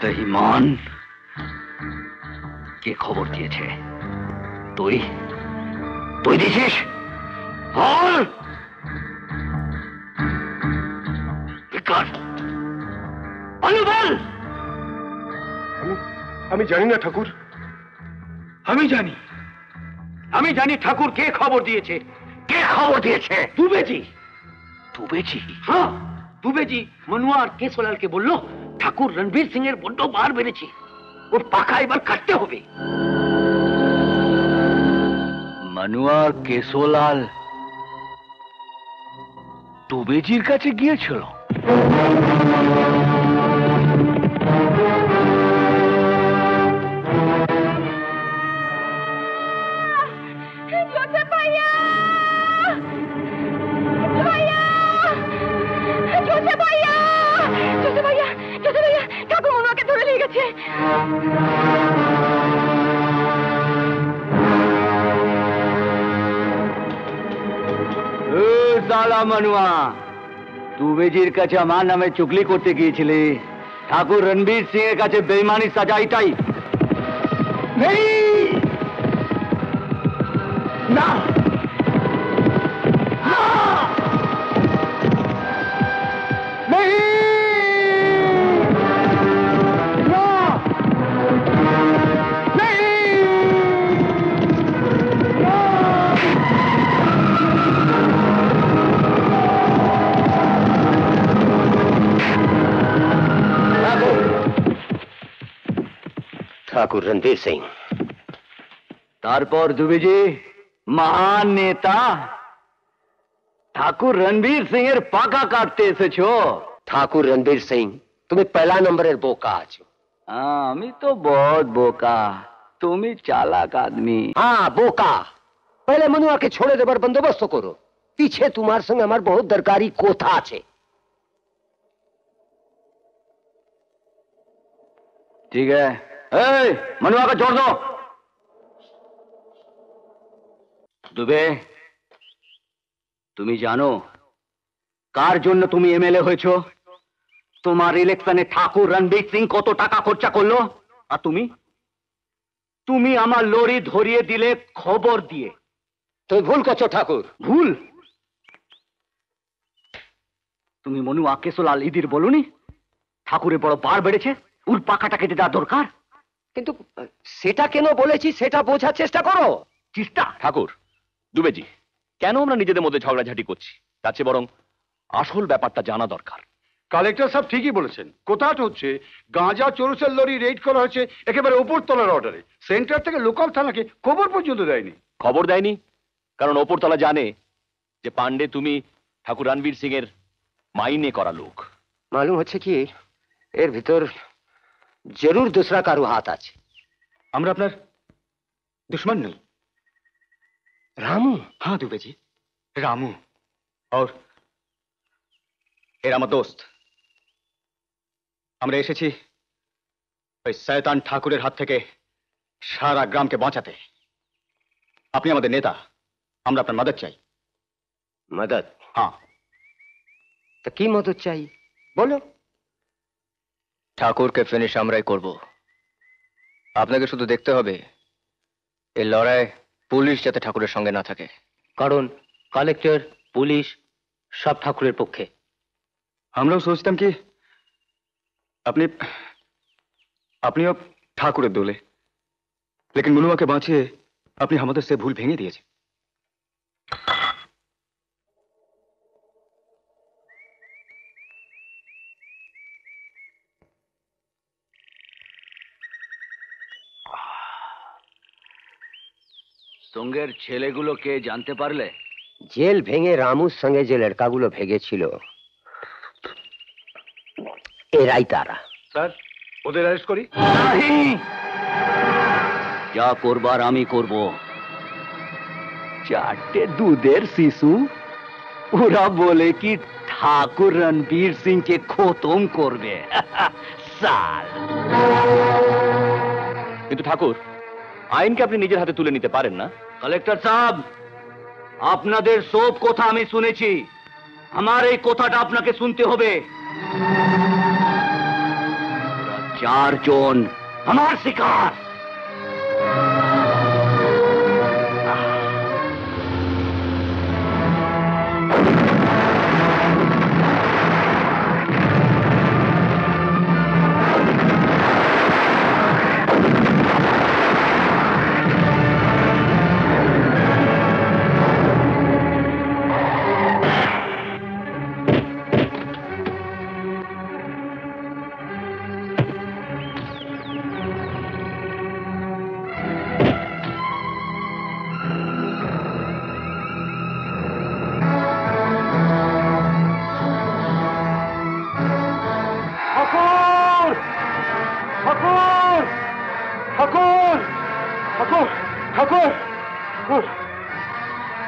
বেঈমান, কে খবর দিয়েছে? তুই তুই দিয়েছিস? বল। বল। আমি জানি না ঠাকুর। আমি জানি ঠাকুর কে খবর দিয়েছে। কে খবর দিয়েছে? দুবেজি। দুবেজি? হ্যাঁ, দুবেজি মনুয়া আর কেশোলালকে বললো ঠাকুর রণবীর সিং এর বড্ড বার বেড়েছে, ওর পাখা এবার কাটতে হবে। মনুয়া আর কেশোলাল দুবেজির কাছে গিয়েছিল? ঠাকুর মনুয়াকে ধরে নিয়ে গেছে। সালা মনুয়া, দুবেজির কাছে আমার নামে চুগলি করতে গিয়েছিলে, ঠাকুর রণবীর সিং এর কাছে বেঈমানি সাজা এটাই? না, ঠাকুর রণবীর সিং। তারপর দুবেজি মহান নেতা ঠাকুর রণবীর সিং এর পাকা কাটতে এসেছো। ঠাকুর রণবীর সিং, তুমি পয়লা নম্বরের বোকা আছো। আমি তো বহুত বোকা, তুমি চালাক আদমি। হ্যাঁ বোকা। পহলে মনুয়াকে छोड़े দেবার বন্দোবস্ত করো, পিছে তোমার সঙ্গে আমার বহুত দরকারি কথা আছে। ঠিক আছে, এই मनुआ का छोड़ दो। দুবে, তুমি জানো কার জন্য তুমি এমএলএ হয়েছো? তোমার ইলেকশনে ঠাকুর রণবীর সিং কত টাকা খরচা করলো? আর তুমি আমার লরি ধরিয়ে দিলে খবর দিয়ে। তুই ভুল করছো ঠাকুর। ভুল? তুমি মনুয়া কেশোলাল ইদির বলনি ঠাকুরের বড় বার বেড়েছে, ওর পাখাটা কেটে দেওয়া দরকার? কিন্তু সেটা কেন বলেছি সেটা বোঝার চেষ্টা করো। চেষ্টা? ঠাকুর, দুবেজি, কেন আমরা নিজেদের মধ্যে ঝগড়াঝাটি করছি? তার চেয়ে বরং আসল ব্যাপারটা জানা দরকার। কালেক্টর সাহেব ঠিকই বলেছেন, কোথাটা হচ্ছে গাঁজা চোরসের লরি রেড করা হয়েছে একেবারে উপর তলার অর্ডারে। সেন্টার থেকে লোকাল থানাকে খবর পর্যন্ত দেয়নি। খবর দেয়নি কারণ ওপরতলা জানে যে পান্ডে তুমি ঠাকুর রণবীর সিং এর মাইনে করা লোক। মালুম হচ্ছে কি এর ভিতর জরুর दूसरा কারো হাত আছে। আমরা আপনার দুশ্মন নই। রামু? हाँ दुबे जी, रामू और এর আমার দোস্ত। আমরা এসেছি ওই শয়তান ঠাকুরের হাত থেকে সারা গ্রামকে বাঁচাতে। আপনি আমাদের নেতা, আমরা আপনার মদদ চাই। মদদ? হ্যাঁ। তো কি মদদ চাই বলো। ঠাকুরকে ফিনিশ আমরাই করব, আপনাকে শুধু দেখতে হবে এই লড়াই পুলিশ যাতে ঠাকুরের সঙ্গে না থাকে। কারণ কালেক্টর পুলিশ সব ঠাকুরের পক্ষে। আমরাও सोचতাম কি আপনিও ঠাকুরের দোলে, लेकिन মনুয়াকে বাঁচিয়ে আপনি আমাদের সে ভুল ভেঙে দিয়েছে। সঙ্গের ছেলেগুলো কে জানতে পারলে? জেল ভেঙে রামুর সঙ্গে যে লড়কাগুলো ভেগেছিল এরাই তারা। স্যার, ওদের অ্যারেস্ট করি? যা করবার আমি করব। চারটে দুধের শিশু, ওরা বলে কি ঠাকুর রণবীর সিং কে খতম করবে। সাল। কিন্তু ঠাকুর, আইনকে আপনি নিজের হাতে তুলে নিতে পারেন না? কালেক্টর সাহেব, আপনাদের সব কথা আমি শুনেছি, আমার এই কথাটা আপনাকে শুনতে হবে। 4 জন আমার শিকার।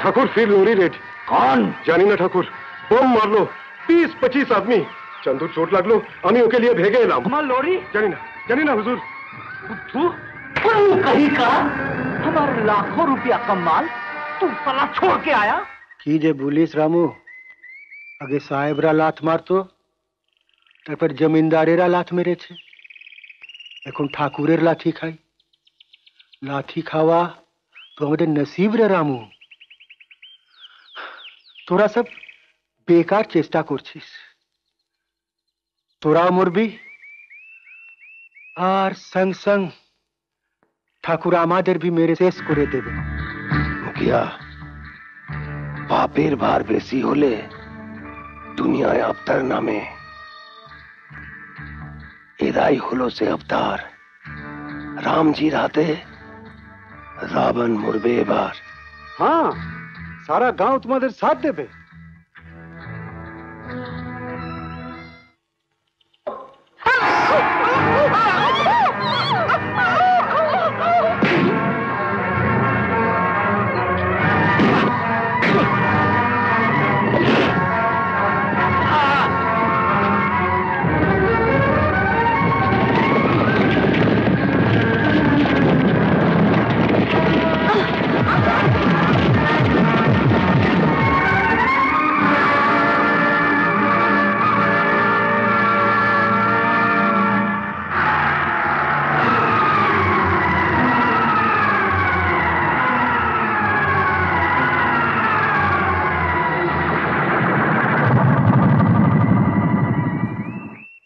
ठाकुर फिर लोरी रेड। कौन? জানি না ঠাকুর, বোম মারলো 20-25 আদমি। চন্দুর চোট লাগলো, আমি ওকে নিয়ে ভেগে এলাম। আমার লরি? জানি না হুজুর। तू कहीं का हमारे लाखों रुपया का माल तू साला छोड़ के आया? কি যে বলিস রামু, আগে সাহেবরা লাথ মারতো, তারপর জমিদারেরা লাথ মেরেছে, এখন ঠাকুরের লাঠি খাই। লাঠি খাওয়া তো আমাদের নসিব রে রামু। তোরা সব বেকার চেষ্টা করছিস। তোরা মরবি আর সঙ্গ সঙ্গ ঠাকুর আমাদের भी মেরে শেষ করে দেবে। মুখিয়া, পাপের ভার বেশি হলে দুনিয়ায় আবতার নামে। এরাই হলো সে আবতার। রামজির হাতে রাবণ মরবে এবার। हाँ, सारा गांव तुम्हारे साथ देवे।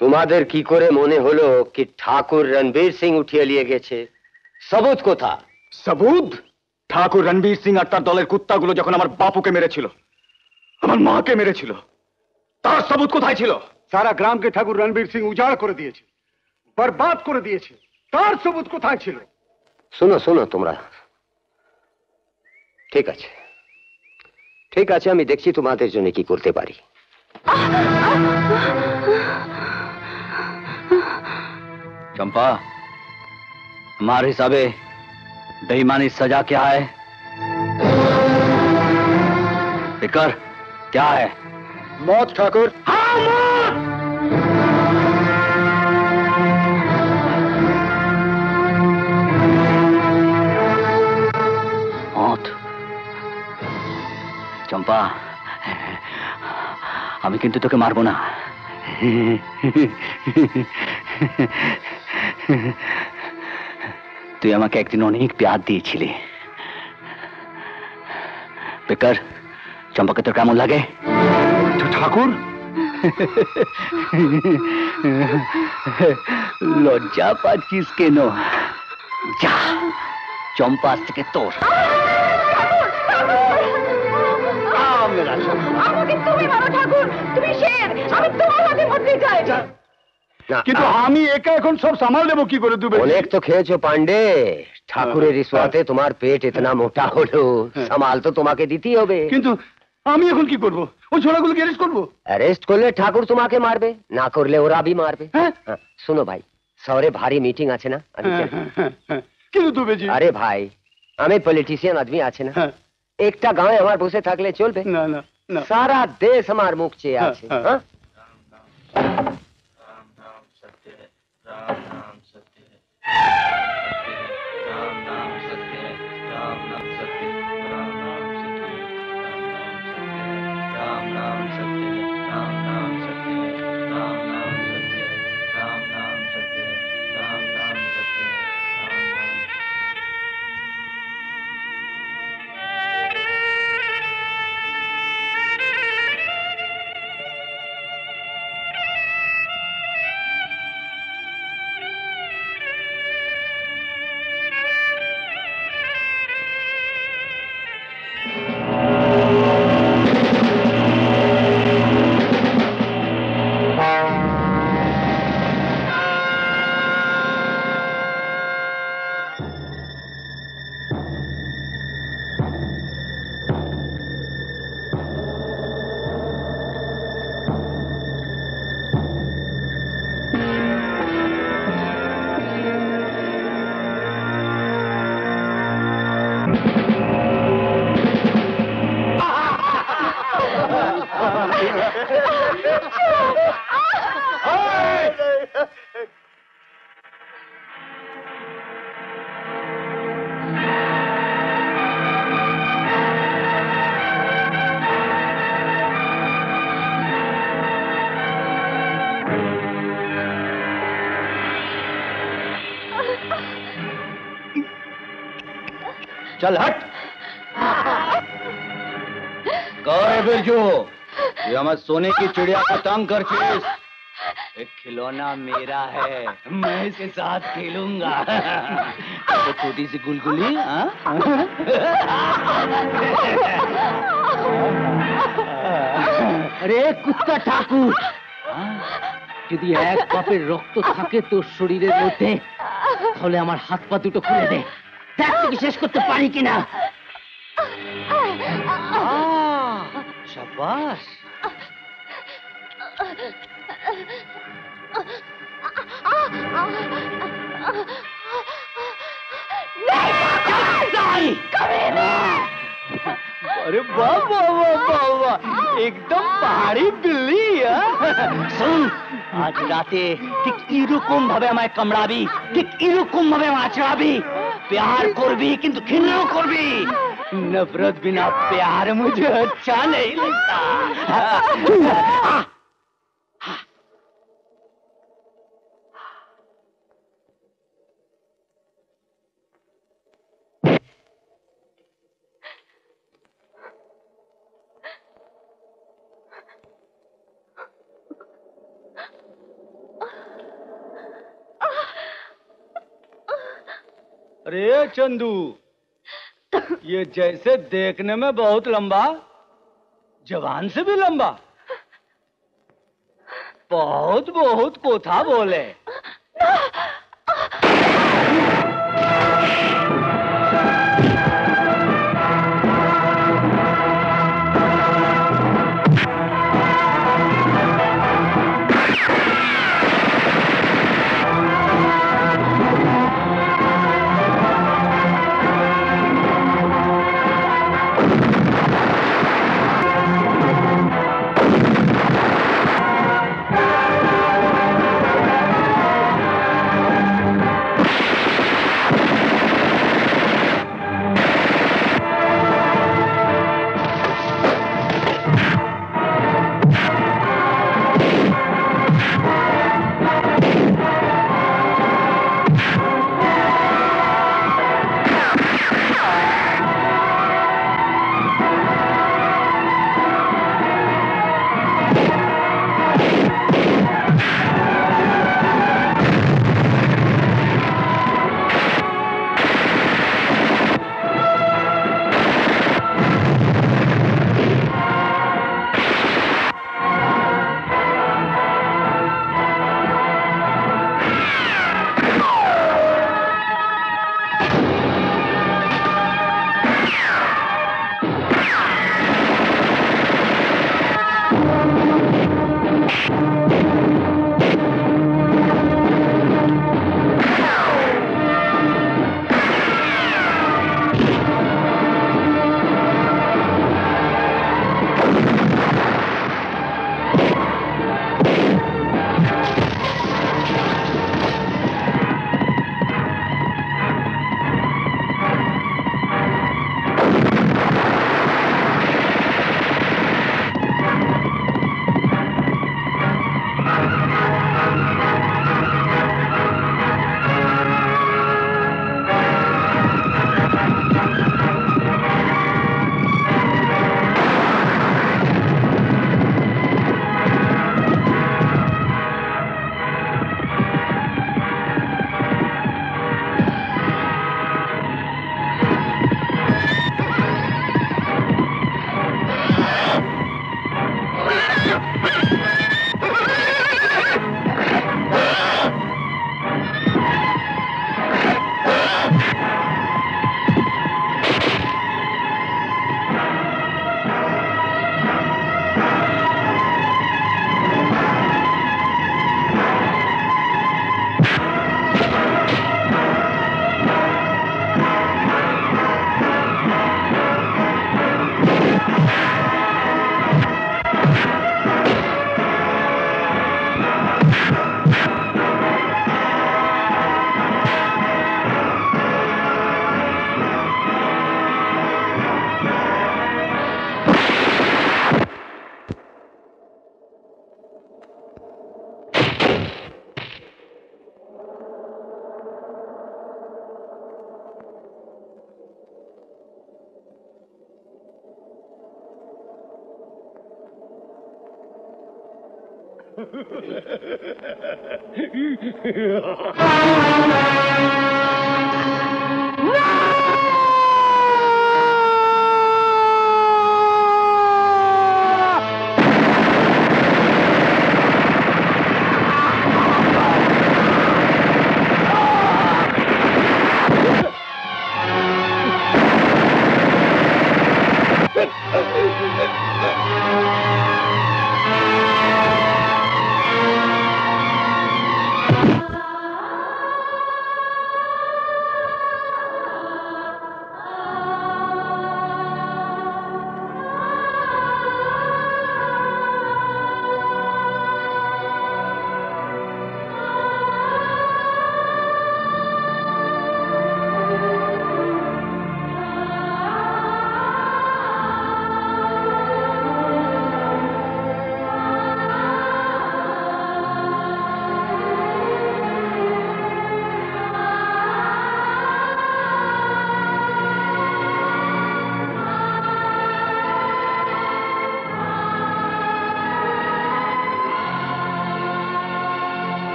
তোমাদের কি করে মনে হলো কি ঠাকুর রণবীর সিং উঠিয়ে নিয়ে গেছে? সবুত কোথা? সবুত? ঠাকুর রণবীর সিং আর তার দলের কুত্তাগুলো যখন আমার বাপুকে মেরেছিল, আমার মাকে মেরেছিল, তার সবুত কোথায় ছিল? সারা গ্রামকে ঠাকুর রণবীর সিং উজাড় করে দিয়েছে, বরবাদ করে দিয়েছে। তার সবুত কোথায় ছিল? শোনো শোনো তোমরা, ঠিক আছে ঠিক আছে, আমি দেখছি তোমাদের জন্য কি করতে পারি। चंपा, हमारे हिसाबे बेईमानी सजा क्या है? फिकर क्या है? मौत ठाकुर। हाँ, मौत। चंपा, আমি কিন্তু তোকে মারবো না। তুই আমাকে একদিন অনেক প্যার দিয়েছিলি। বেকার, চম্পাকে তোর কেমন লাগে? ঠাকুর, লজ্জা পাচ্ছিস কেন? যা, চম্পা আজ থেকে তোর। আমাকে তুমি মারো ঠাকুর, তুমি শের, আমি তোমার হাতে মরতে চাই। কিন্তু আমি একা এখন সব সামাল দেবো কি করে? তুমি অনেক তো খেয়েছো পান্ডে। ঠাকুরের রিসোয়াতে তোমার পেট ইতনা মোটা হলো, সামাল তো তোমাকে দিতেই হবে। কিন্তু আমি এখন কি করব? ওই ছোড়াগুলোকে অ্যারেস্ট করবো? অ্যারেস্ট করলে ঠাকুর তোমাকে মারবে, না করলে ওরা भी মারবে। হ্যাঁ? শোনো ভাই, শহরে ভারী মিটিং আছে না, আমি চলি। কিন্তু দুবেজি, আরে ভাই, আমি পলিটিশিয়ান আদমি আছে না, একটা গাঁয়ে আমার বসে থাকলে চলবে? না না না, সারা দেশ আমার মুখ চেয়ে আছে। হ্যাঁ, चल हट। कहे बिरजू, ये हमारे सोने की चिड़िया को तंग कर चीज। एक खिलौना मेरा है, मैं इसके साथ खेलूंगा। तो छोटी सी गुलगुली, हाँ? আরে কুত্তা ঠাকুর, যদি এক কাপের রক্ত থাকে তোর শরীরের মধ্যে, তাহলে আমার হাত পা দুটো খুলে দে, দেখ তোকে শেষ করতে পারি কিনা। शाबाश। अरे वाह वाह वाह वाह वाह, एकदम पहाड़ी बिल्ली। শুন, আজ রাতে ঠিক এরকম ভাবে আমায় কামড়াবি, ঠিক এরকম ভাবে আমায় আঁচড়াবি। প্যার করবি কিন্তু ঘৃণাও করবি। नफरत बिना प्यार मुझे अच्छा नहीं लगता। अरे चंदू, ये जैसे देखने में बहुत लंबा, जवान से भी लंबा, बहुत बहुत कोथा बोले।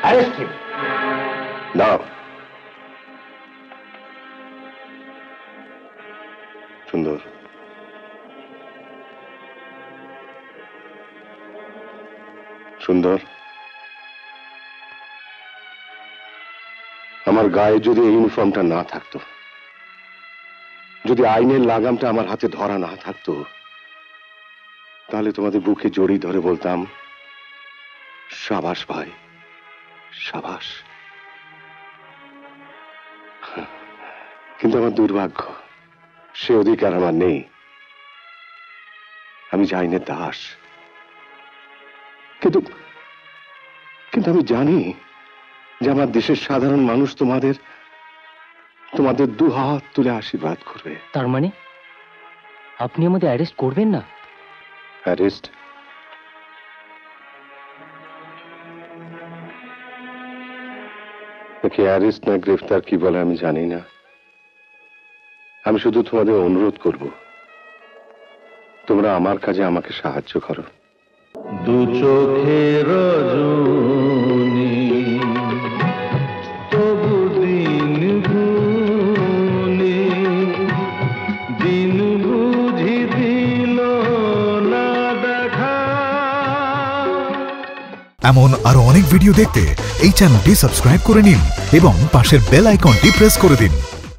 Arrest him. না, সুন্দর, সুন্দর, আমার গায়ে যদি এই ইউনিফর্মটা না থাকতো, যদি আইনের লাগামটা আমার হাতে ধরা না থাকতো, তাহলে তোমাদের বুকে জড়িয়ে ধরে বলতাম, সাবাস ভাই, সাবাস। কিন্তু আমার দুর্ভাগ্য, সে অধিকার আমার নেই। আমি যে আইনের দাস। কিন্তু কিন্তু আমি জানি যে আমার দেশের সাধারণ মানুষ তোমাদের তোমাদের দু হাত তুলে আশীর্বাদ করবে। তার মানে আপনি আমাদের অ্যারেস্ট করবেন না? অ্যারেস্ট? নাকি অ্যারেস্ট না গ্রেফতার কি বলে আমি জানি না। আমি শুধু তোমাদের অনুরোধ করব, তোমরা আমার কাজে আমাকে সাহায্য করো। দু চোখের রজনী তবু দিন গুনি, দিন বুঝি দিল না দেখা। এমন আরো অনেক ভিডিও দেখতে এই চ্যানেলটি সাবস্ক্রাইব করে নিন এবং পাশের বেল আইকনটি প্রেস করে দিন।